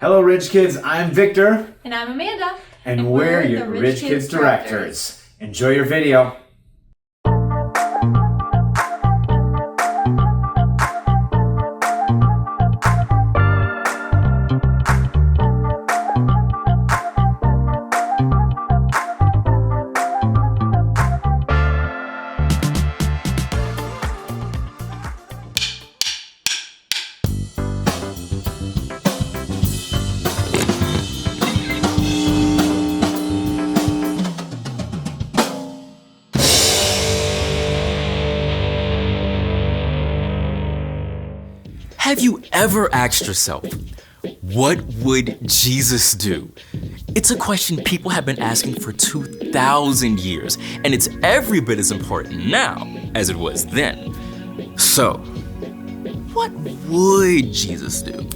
Hello, Rich Kids. I'm Victor. And I'm Amanda. And we're your Rich Kids Directors. Enjoy your video. Have you ever asked yourself, what would Jesus do? It's a question people have been asking for 2,000 years, and it's every bit as important now as it was then. So, what would Jesus do?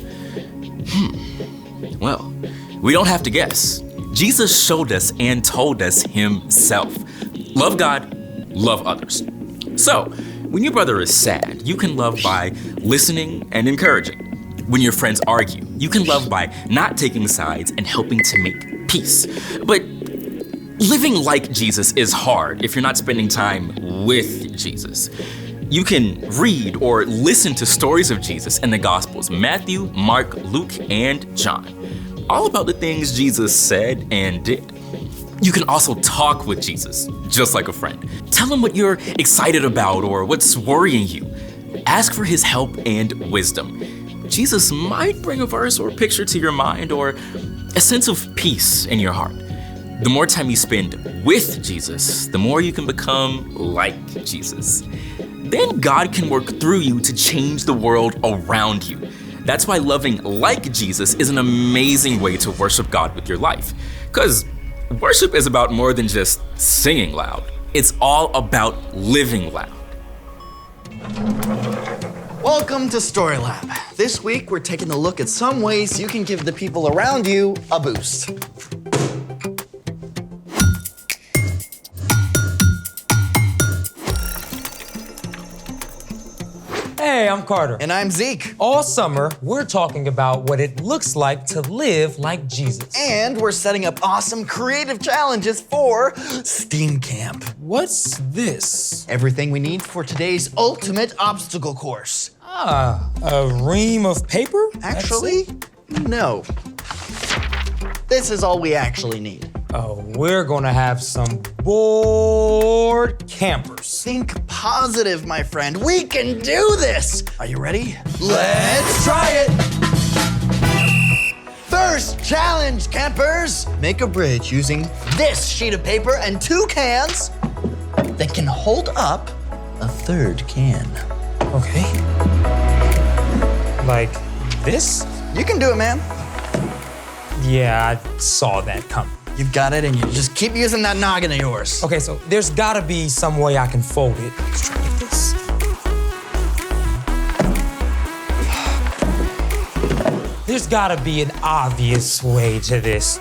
Well, we don't have to guess. Jesus showed us and told us himself. Love God, love others. So, when your brother is sad, you can love by listening and encouraging. When your friends argue, you can love by not taking sides and helping to make peace. But living like Jesus is hard if you're not spending time with Jesus. You can read or listen to stories of Jesus in the Gospels, Matthew, Mark, Luke, and John, all about the things Jesus said and did. You can also talk with Jesus, just like a friend. Tell him what you're excited about or what's worrying you. Ask for his help and wisdom. Jesus might bring a verse or picture to your mind or a sense of peace in your heart. The more time you spend with Jesus, the more you can become like Jesus. Then God can work through you to change the world around you. That's why loving like Jesus is an amazing way to worship God with your life. Because worship is about more than just singing loud. It's all about living loud. Welcome to Story Lab. This week, we're taking a look at some ways you can give the people around you a boost. Hey, I'm Carter. And I'm Zeke. All summer, we're talking about what it looks like to live like Jesus. And we're setting up awesome creative challenges for STEAM Camp. What's this? Everything we need for today's ultimate obstacle course. A ream of paper? Actually, no. This is all we actually need. Oh, we're gonna have some bored campers. Think positive, my friend. We can do this. Are you ready? Let's try it. First challenge, campers. Make a bridge using this sheet of paper and 2 cans that can hold up a 3rd can. Okay. Like this? You can do it, man. Yeah, I saw that coming. You've got it, and you just keep using that noggin of yours. Okay, so there's gotta be some way I can fold it. Let's try like this. There's gotta be an obvious way to this.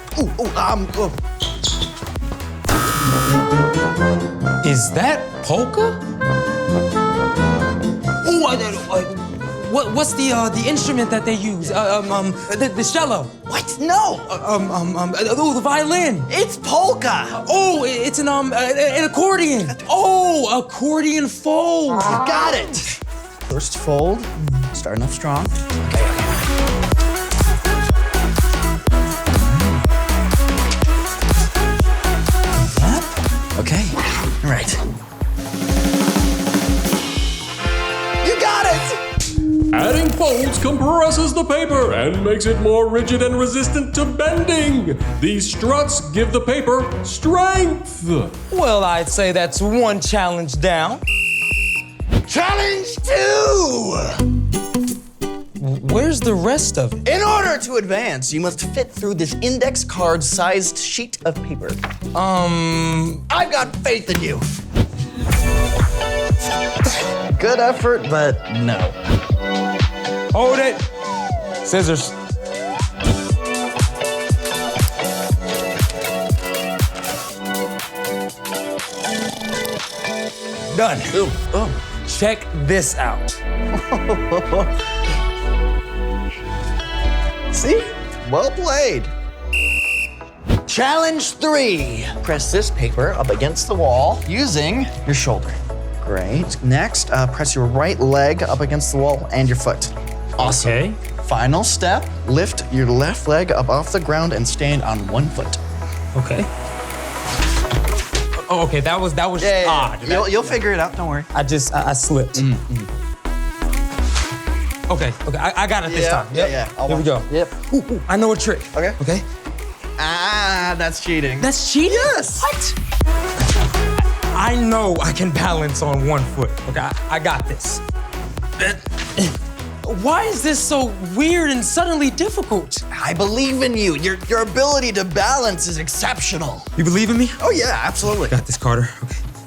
Is that polka? What's the instrument that they use? The cello. What? No. The violin. It's polka. Oh, it's an accordion. Oh, accordion fold. You got it. First fold. Starting off strong. Okay. All right. You got it! Adding folds compresses the paper and makes it more rigid and resistant to bending. These struts give the paper strength. Well, I'd say that's one challenge down. Challenge 2! Where's the rest of it? In order to advance, you must fit through this index card-sized sheet of paper. I've got faith in you. Good effort, but no. Hold it. Scissors. Done. Ooh, oh. Check this out. See? Well played. Challenge 3. Press this paper up against the wall using your shoulder. Great. Next, press your right leg up against the wall and your foot. Awesome. Okay. Final step, lift your left leg up off the ground and stand on one foot. Okay. Oh, okay, that was odd. You'll figure it out, don't worry. I slipped. Okay, I got it this time. Yep. Yeah. Here we go. Yep. Ooh, I know a trick. Okay. That's cheating. That's cheating? Yes. What? I know I can balance on one foot. Okay, I got this. Why is this so weird and suddenly difficult? I believe in you. Your ability to balance is exceptional. You believe in me? Oh yeah, absolutely. Got this, Carter.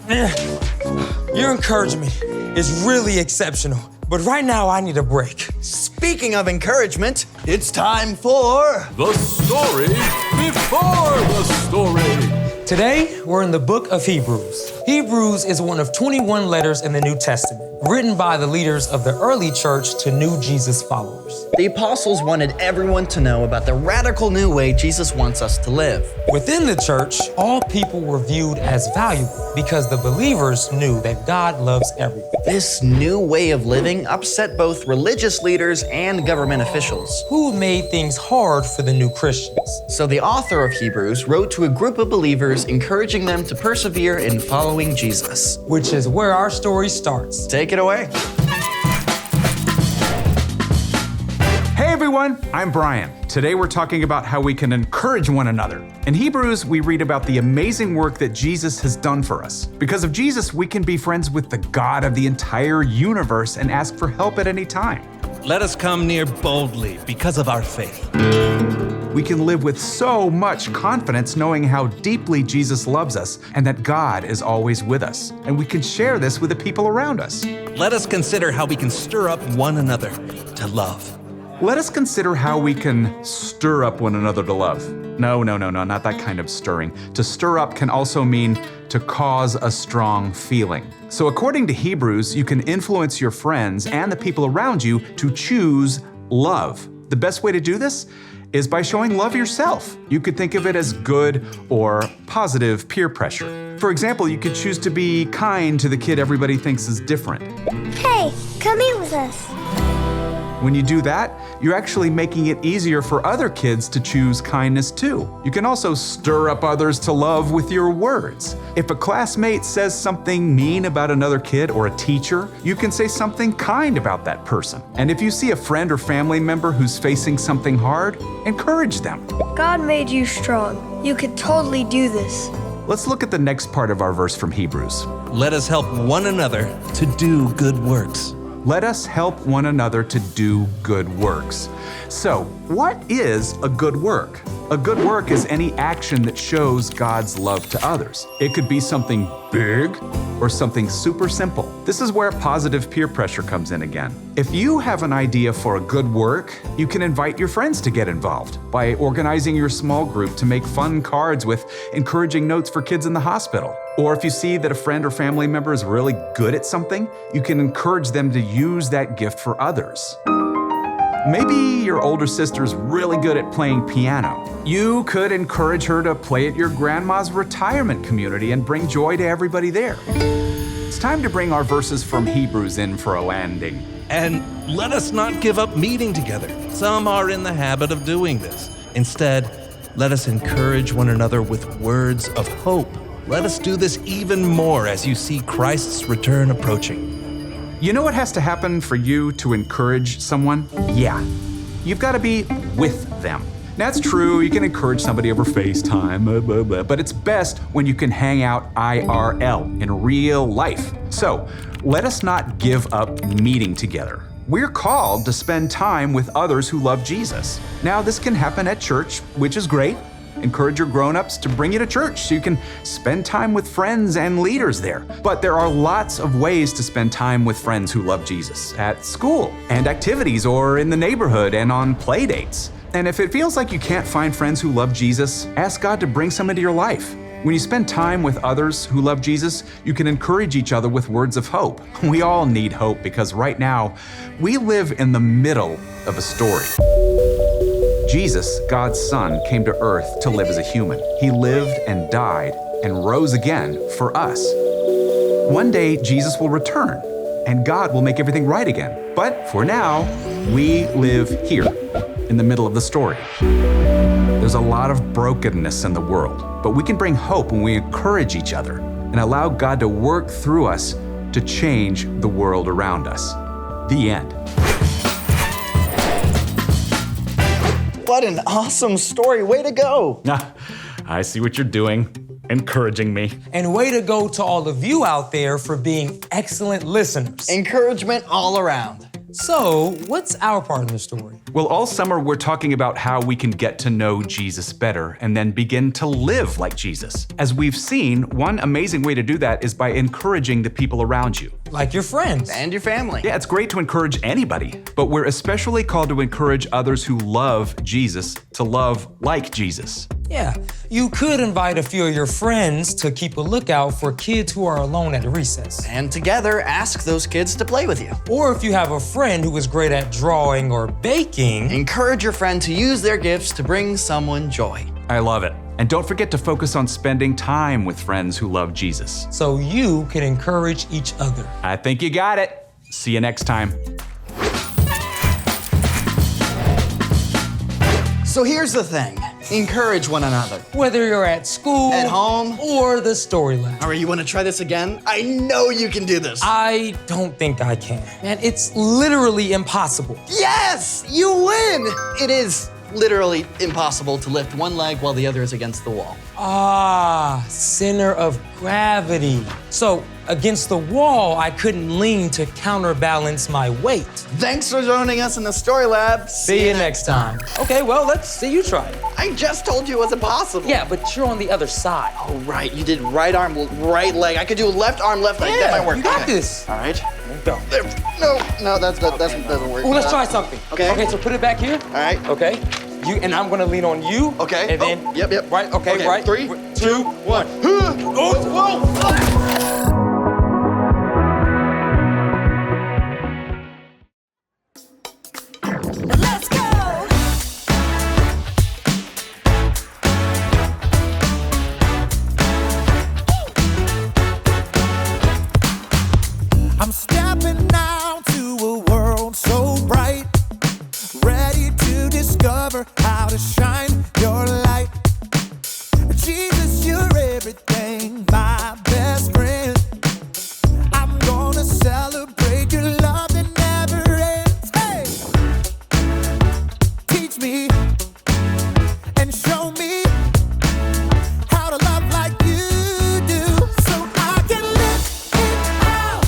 Okay. Your encouragement is really exceptional, but right now I need a break. Speaking of encouragement, it's time for The story before the story. Today, we're in the book of Hebrews. Hebrews is one of 21 letters in the New Testament, written by the leaders of the early church to new Jesus followers. The apostles wanted everyone to know about the radical new way Jesus wants us to live. Within the church, all people were viewed as valuable because the believers knew that God loves everyone. This new way of living upset both religious leaders and government officials. Who made things hard for the new Christians. So the author of Hebrews wrote to a group of believers, encouraging them to persevere in following Jesus. Which is where our story starts. Take it away. Hey everyone, I'm Brian. Today we're talking about how we can encourage one another. In Hebrews, we read about the amazing work that Jesus has done for us. Because of Jesus, we can be friends with the God of the entire universe and ask for help at any time. Let us come near boldly because of our faith. We can live with so much confidence knowing how deeply Jesus loves us and that God is always with us. And we can share this with the people around us. Let us consider how we can stir up one another to love. Let us consider how we can stir up one another to love. No, not that kind of stirring. To stir up can also mean to cause a strong feeling. So according to Hebrews, you can influence your friends and the people around you to choose love. The best way to do this is by showing love yourself. You could think of it as good or positive peer pressure. For example, you could choose to be kind to the kid everybody thinks is different. Hey, come eat with us. When you do that, you're actually making it easier for other kids to choose kindness too. You can also stir up others to love with your words. If a classmate says something mean about another kid or a teacher, you can say something kind about that person. And if you see a friend or family member who's facing something hard, encourage them. God made you strong. You could totally do this. Let's look at the next part of our verse from Hebrews. Let us help one another to do good works. Let us help one another to do good works. So, what is a good work? A good work is any action that shows God's love to others. It could be something big or something super simple. This is where positive peer pressure comes in again. If you have an idea for a good work, you can invite your friends to get involved by organizing your small group to make fun cards with encouraging notes for kids in the hospital. Or if you see that a friend or family member is really good at something, you can encourage them to use that gift for others. Maybe your older sister's really good at playing piano. You could encourage her to play at your grandma's retirement community and bring joy to everybody there. It's time to bring our verses from Hebrews in for a landing. And let us not give up meeting together. Some are in the habit of doing this. Instead, let us encourage one another with words of hope. Let us do this even more as you see Christ's return approaching. You know what has to happen for you to encourage someone? Yeah, you've got to be with them. That's true, you can encourage somebody over FaceTime, but it's best when you can hang out IRL, in real life. So, let us not give up meeting together. We're called to spend time with others who love Jesus. Now, this can happen at church, which is great. Encourage your grown-ups to bring you to church so you can spend time with friends and leaders there. But there are lots of ways to spend time with friends who love Jesus at school and activities or in the neighborhood and on play dates. And if it feels like you can't find friends who love Jesus, ask God to bring some into your life. When you spend time with others who love Jesus, you can encourage each other with words of hope. We all need hope because right now, we live in the middle of a story. Jesus, God's Son, came to earth to live as a human. He lived and died and rose again for us. One day, Jesus will return, and God will make everything right again. But for now, we live here, in the middle of the story. There's a lot of brokenness in the world, but we can bring hope when we encourage each other and allow God to work through us to change the world around us. The end. What an awesome story. Way to go. I see what you're doing, encouraging me. And way to go to all of you out there for being excellent listeners. Encouragement all around. So, what's our part in the story? Well, all summer we're talking about how we can get to know Jesus better and then begin to live like Jesus. As we've seen, one amazing way to do that is by encouraging the people around you. Like your friends. And your family. Yeah, it's great to encourage anybody, but we're especially called to encourage others who love Jesus to love like Jesus. Yeah, you could invite a few of your friends to keep a lookout for kids who are alone at recess. And together, ask those kids to play with you. Or if you have a friend who is great at drawing or baking, encourage your friend to use their gifts to bring someone joy. I love it. And don't forget to focus on spending time with friends who love Jesus. So you can encourage each other. I think you got it. See you next time. So here's the thing. Encourage one another. Whether you're at school, at home, or the story lab. All right, you want to try this again? I know you can do this. I don't think I can. Man, it's literally impossible. Yes, you win. It is literally impossible to lift one leg while the other is against the wall. Ah, center of gravity. So against the wall, I couldn't lean to counterbalance my weight. Thanks for joining us in the Story Lab. See you next time. Okay, well, let's see you try it. I just told you it was impossible. Yeah, but you're on the other side. Oh, right. You did right arm, right leg. I could do left arm, left leg. That might work. You got this. All right. Go. No, that doesn't work. Well, let's try something. Okay. Okay, so put it back here. All right. Okay. You and I'm gonna lean on you. Okay. And then. Yep. Right. Okay. Right. 3, 2, 1. Let's go! I'm stepping out to a world so bright, ready to discover how to shine your light. Jesus, you're everything, my best friend. I'm gonna celebrate your love that never ends. Hey! Teach me and show me how to love like you do, so I can live it out,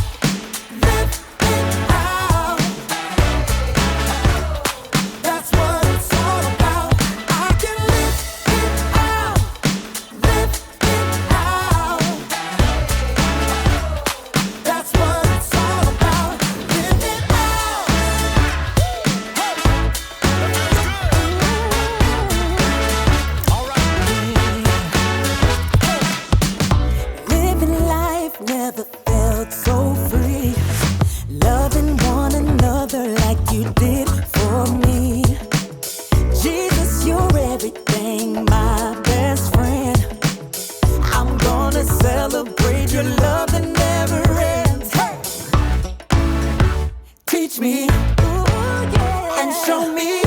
live it out. That's what it's all about. I can live it out, live it out. That's what it's all about. Live it out. Living life never felt so free. Loving one another like you did for me. Jesus, you're everything, my best friend. I'm gonna celebrate your love that never ends. Hey! Teach me and show me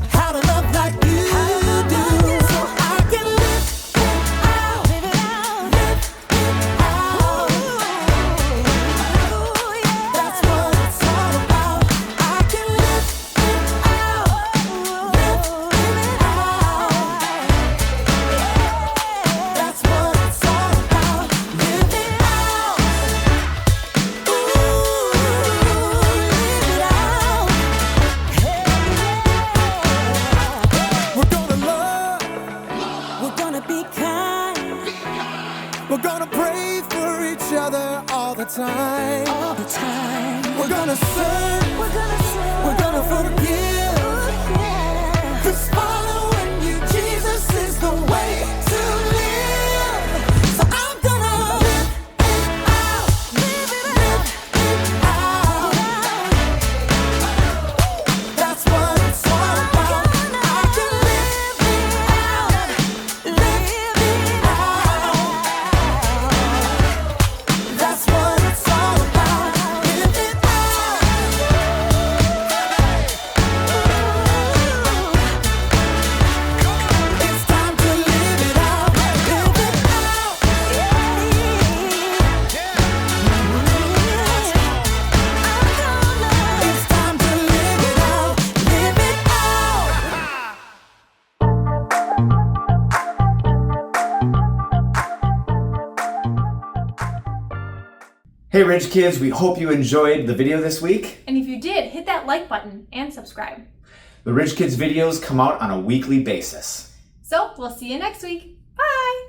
how to love like you do, so I can live it out, live it out, live it out. That's what it's all about. I can live it out, live it out. That's what it's all about. Live it out. Ooh, live it out. We're gonna love. We're gonna be kind. We're gonna pray for each other all the time. All the time. We're gonna serve. We're gonna forgive. 'Cause following you, Jesus, is the way to live. So I'm gonna live it out. Live it out. That's what it's all about. Hey Ridge Kids, we hope you enjoyed the video this week. And if you did, hit that like button and subscribe. The Ridge Kids videos come out on a weekly basis. So we'll see you next week. Bye!